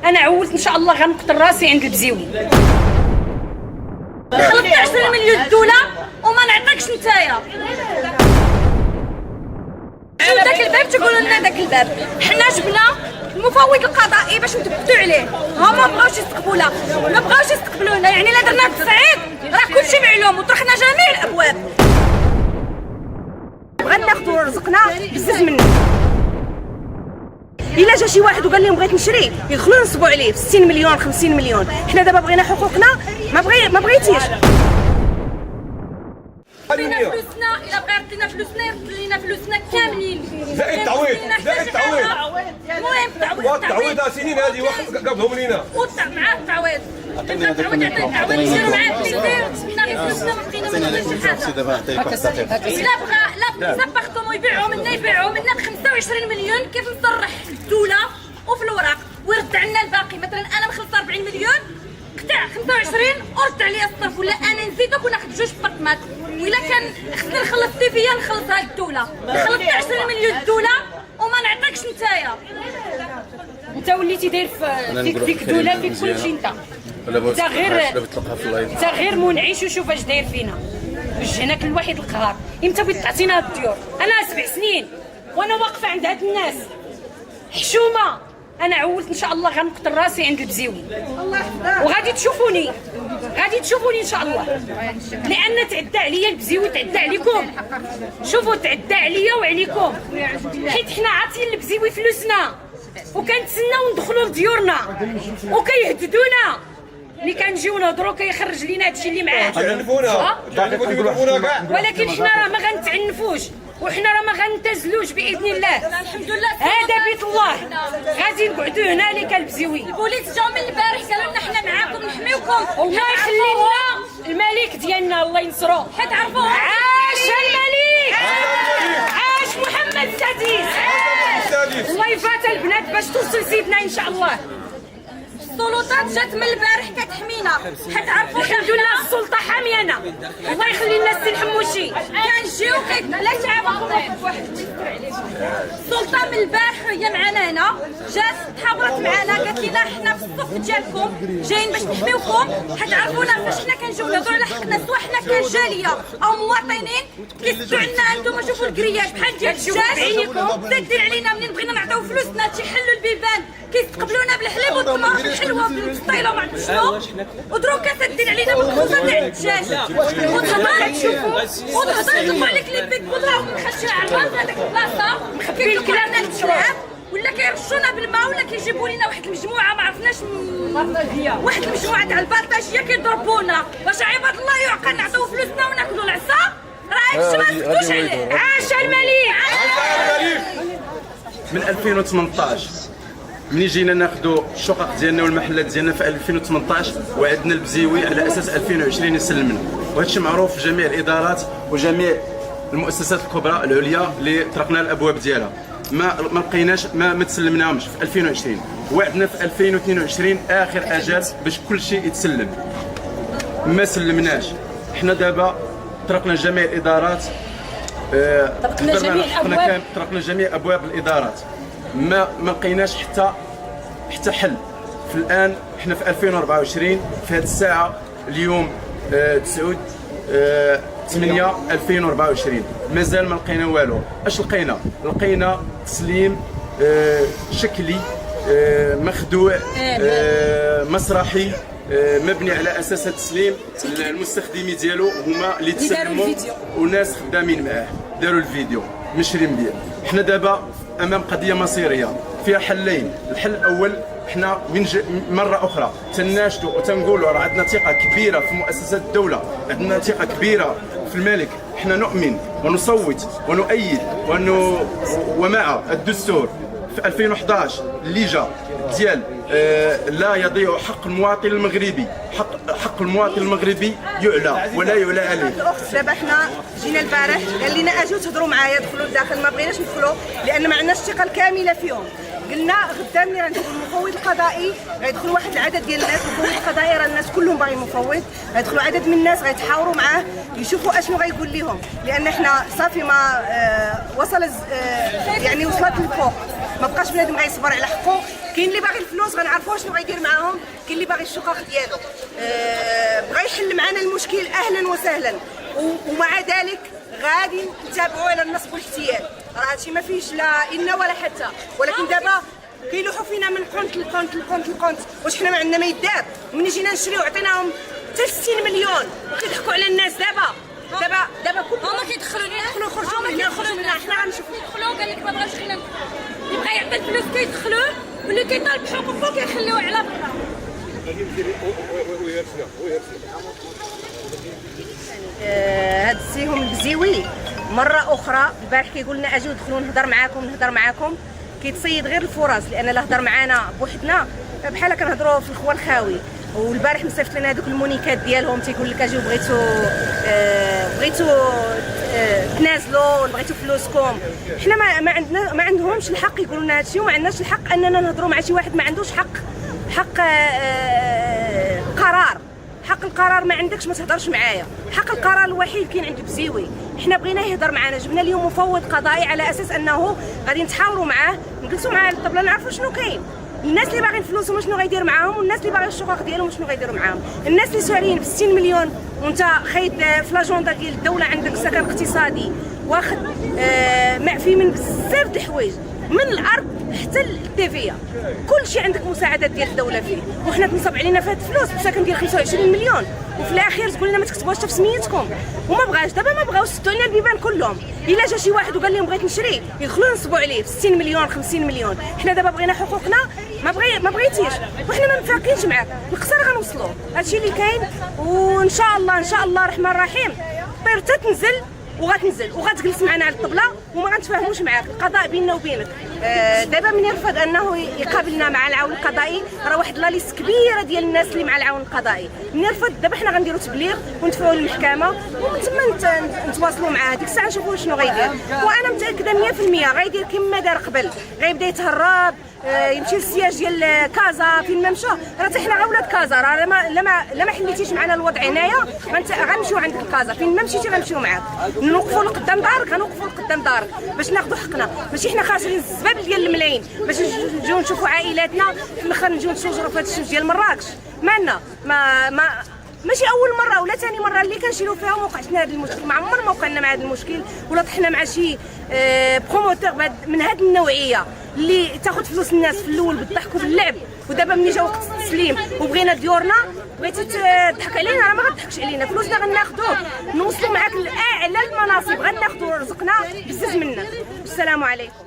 انا عولت ان شاء الله غنقتل راسي عند البزيوي. خلطت 20 مليون الدوله وما نعطيكش نتايا. داك الباب تقولوا لنا داك الباب، حنا جبنا المفوض القضائي باش نثبتوا عليه، هما ما بغاوش يستقبلونا، ما بغاوش يستقبلونا، يعني الا درنا التصعيد راه كلشي معلوم وطرحنا جميع الابواب. بغينا ناخذوا رزقنا بزز منه. الا جا شي واحد وقال لهم بغيت نشري يدخلوا ينصبوا عليه في 60 مليون 50 مليون. حنا دابا بغينا حقوقنا، ما بغيتيش. عطينا فلوسنا، الا بغى يعطينا فلوسنا يرد لينا فلوسنا كاملين. زائد تعويض، زائد تعويض. المهم التعويض سنين هذه قبلهم لينا. معاه التعويض. عطينا التعويض نشرو معاه بليزير، سبينا غير فلوسنا ما بقينا ما نديروش حاجه. لا بغى يسبختهم ويبيعوا منا ب 25 مليون كيف نصرح الدوله وفي الوراق ويرد عنا الباقي. مثلا انا مخلصه 40 مليون قطع 25 ورد عليا الصرف، ولا انا نزيدك وناخذ جوج بطمات، ولا كان خصني نخلص فيا نخلصها للدوله. خلصت 20 مليون الدوله وما نعطيكش نتايا. انت وليتي داير فيك دوله فيك كلشي. انت غير منعش وشوف اش داير فينا. وجهناك الوحيد القهار. امتى بغيت تعطينا هاد الديور؟ انا 7 سنين وانا واقفه عند هاد الناس حشومه. انا عولت ان شاء الله غنقتل راسي عند البزيوي، وغادي تشوفوني ان شاء الله، لان تعدى عليا البزيوي، تعدى عليكم. شوفوا تعدى عليا وعليكم، حيت حنا عاطين للبزيوي فلوسنا وكنتسناو ندخلوا لديورنا وكيهددونا. ملي كنجيو نهضروا كيخرج لينا هادشي اللي معاه، ولكن حنا راه ما غنتعنفوش وحنا راه ما غنتزلوش باذن الله. الحمد لله هذا بيت الله، غادي نقعدوا هنا اللي كالبزيوي. البوليس جاو من البارح قالوا لنا حنا معاكم نحميوكم، الله يخلي لنا الملك ديالنا الله ينصرو. حيت عرفوه عاش الملك، عاش محمد السادس، الله يفات البنات باش توصل سيدنا ان شاء الله. السلطات جات من البارح كتحمينا، حيت عرفوا الحمد لله السلطه حاميانا. الله يخلي لنا السي الحموشي كنجيو لا تعاونكم واحد السلطه من البارح هي معنا هنا، جات تحاورت معنا قالت لنا حنا في الصف ديالكم جايين باش نحميوكم، حيت عرفونا فاش حنا كنجيو نهضروا على حقنا سواء حنا كجاليه او مواطنين كيسدوا عنا. انتم شوفوا الكرياج بحال ديال الشاش سادين علينا. منين بغينا نعطيو فلوسنا تيحلوا البيبان كيستقبلونا بالحليب والتمر بالحلوه بالبسطيله وما عرفت شنو، ودروكا سادين علينا بالخبزه تاع الدجاج. وتهضر تشوفوا وتهضر يطلعوا عليك لي بيك بودره ومخشيه عرفات هذيك البلاصه مخبيين الكلام ديال الشعب، ولا كيرشونا بالماء ولا كيجيبوا لنا واحد المجموعه ما عرفناش واحد المجموعه تاع البلطاجيه كيضربونا. واش عباد الله يعقل نعطيو فلوسنا وناكلوا العصا؟ راه هادشي ما تسكتوش عليه. عاش الملك. من 2018 ملي جينا ناخذوا الشقق ديالنا والمحلات ديالنا في 2018 وعدنا البزيوي على اساس 2020 يسلمنا، وهذا الشيء معروف في جميع الادارات وجميع المؤسسات الكبرى العليا اللي طرقنا الابواب ديالها. ما لقيناش، ما تسلمناهمش في 2020، وعدنا في 2022 اخر اجال باش كل شيء يتسلم، ما سلمناش. حنا دابا طرقنا جميع الادارات، طرقنا جميع ابواب الادارات، ما لقيناش حتى حل. في الان احنا في 2024 في هذه الساعه اليوم 9/8/2024 مازال ما لقينا والو. اش لقينا؟ لقينا تسليم شكلي مخدوع مسرحي مبني على اساس التسليم. المستخدمين ديالو هما اللي تسلموا وناس خدامين معاه داروا الفيديو مشرين به. حنا دابا امام قضيه مصيريه فيها حلين. الحل الاول حنا مره اخرى تناشدوا وتنقولوا راه عندنا ثقه كبيره في مؤسسات الدوله، عندنا ثقه كبيره في الملك. حنا نؤمن ونصوت ونؤيد ومع الدستور في 2011 اللي جا ديال لا يضيع حق المواطن المغربي، حق المواطن المغربي يعلى ولا يعلى عليه. دابا حنا جينا البارح قال لنا اجيو تهضروا معايا دخلوا لداخل، ما بغيناش ندخلوا لان ما عندناش الثقه الكامله فيهم. قلنا غدا ملي غندخل المفوض القضائي غيدخل واحد العدد ديال الناس. المفوض القضائي راه الناس كلهم باغي مفوض، غيدخلوا عدد من الناس غيتحاوروا معاه يشوفوا اشنو غيقول لهم، لان حنا صافي ما وصل يعني وصلت للفوق، ما بقاش بنادم غيصبر على حقه. كاين اللي باغي الفلوس غنعرفوا شنو غيدير معاهم، كاين اللي باغي الشقق ديالو. بغى يحل معنا المشكل اهلا وسهلا، ومع ذلك غادي نتابعوا على النصب والاحتيال. راه هادشي ما فيهش لا ان ولا حتى، ولكن دابا كيلوحوا فينا من كونت لكونت لكونت لكونت. واش حنا ما عندنا ما يدار؟ ملي جينا نشريو عطيناهم حتى 60 مليون وكيضحكوا على الناس. دابا كل هما كيدخلوا لينا، خرجوا من هنا، خرجوا من هنا، حنا غنشوفوا. يدخلوا قال لك ما بغاش خلينا يبقى يعطي الفلوس كيدخلوا، واللي كيطالب حقوقه كيخليوه على برا. هاد السي هم البزيوي مره اخرى البارح كيقول لنا اجيو ندخلوا نهضر معاكم كيتصيد غير الفرص، لان لا هضر معانا بوحدنا بحال كنهضروا في الخوا الخاوي. والبارح مصيفط لنا هذوك المونيكات ديالهم تيقول لك اجيو بغيتو تنازلوا، بغيتو فلوسكم. حنا ما عندهمش الحق يقولوا لنا هادشي، وما عندناش الحق اننا نهضروا مع شي واحد ما عندوش حق قرار. حق القرار ما عندكش ما تهضرش معايا. حق القرار الوحيد كاين عند البزيوي. حنا بغيناه يهضر معنا، جبنا اليوم مفوض قضائي على اساس انه غادي نتحاوروا معاه، نجلسوا معاه على الطبله نعرفوا شنو كاين. الناس اللي باغيين فلوسهم شنو غيدير معاهم، والناس اللي باغيين الشقق ديالهم شنو غيديروا معاهم. الناس اللي ساريين ب 60 مليون وانت خايد في لاجوندا ديال الدوله عندك سكن اقتصادي واخد معفي من بزاف د الحوايج، من الارض حتى التيفيا، كل شيء عندك مساعدات ديال الدوله فيه. وحنا تنصب علينا في هاد الفلوس بسكن ديال 25 مليون، وفي الاخير تقول لنا ما تكتبوش حتى في سميتكم. وما بغاش دابا، ما بغاوش سدوا لنا البيبان كلهم. الا جا شي واحد وقال لهم بغيت نشري يدخلوا ينصبوا عليه في 60 مليون 50 مليون. حنا دابا بغينا حقوقنا، ما بغيتيش، وحنا ما مفارقينش معاك. القصر غنوصلوا، هادشي اللي كاين. وان شاء الله الرحمن الرحيم طير تنزل وغتنزل وغتجلس معنا على الطبله وما غنتفاهموش معاك. القضاء بيننا وبينك. دابا من يرفض انه يقابلنا مع العون القضائي، راه واحد لا ليست كبيره ديال الناس اللي مع العون القضائي. من يرفض دابا حنا غنديروا تبليغ وندفعوا للمحكمه، ومن تما نتواصلوا معاه. ديك الساعه نشوفوا شنو غيدير. وانا متاكده 100% غيدير كما دار قبل، غيبدا يتهرب، يمشي للسياج ديال كازا. فين ما مشى راه حتى حنا اولاد كازا، راه لما حليتيش معنا الوضع هنايا غنمشيو عندك الكازا. فين ما مشيتي غنمشيو معاك، نوقفوا لقدام دارك، غنوقفوا لقدام دارك باش ناخذوا حقنا. ماشي حنا خاسرين الزباب ديال الملايين باش نجيو نشوفوا عائلاتنا في الاخر نجيو نتشوجروا في هذا الشمس ديال مراكش. مالنا ماشي اول مره ولا ثاني مره اللي كنشيلوا فيها وقعت لنا هذا المشكل. ما عمرنا ما وقعنا مع هذا المشكل ولا طحنا مع شي بروموتور من هذه النوعيه اللي تاخذ فلوس الناس في الاول بالضحك وباللعب. ودابا ملي جا وقت التسليم وبغينا ديورنا بغيتي تضحك علينا، راه ما غتضحكش علينا. فلوسنا غناخذوه نوصلوا معاك لاعلى المناصب، غناخذوا رزقنا بزز منك. السلام عليكم.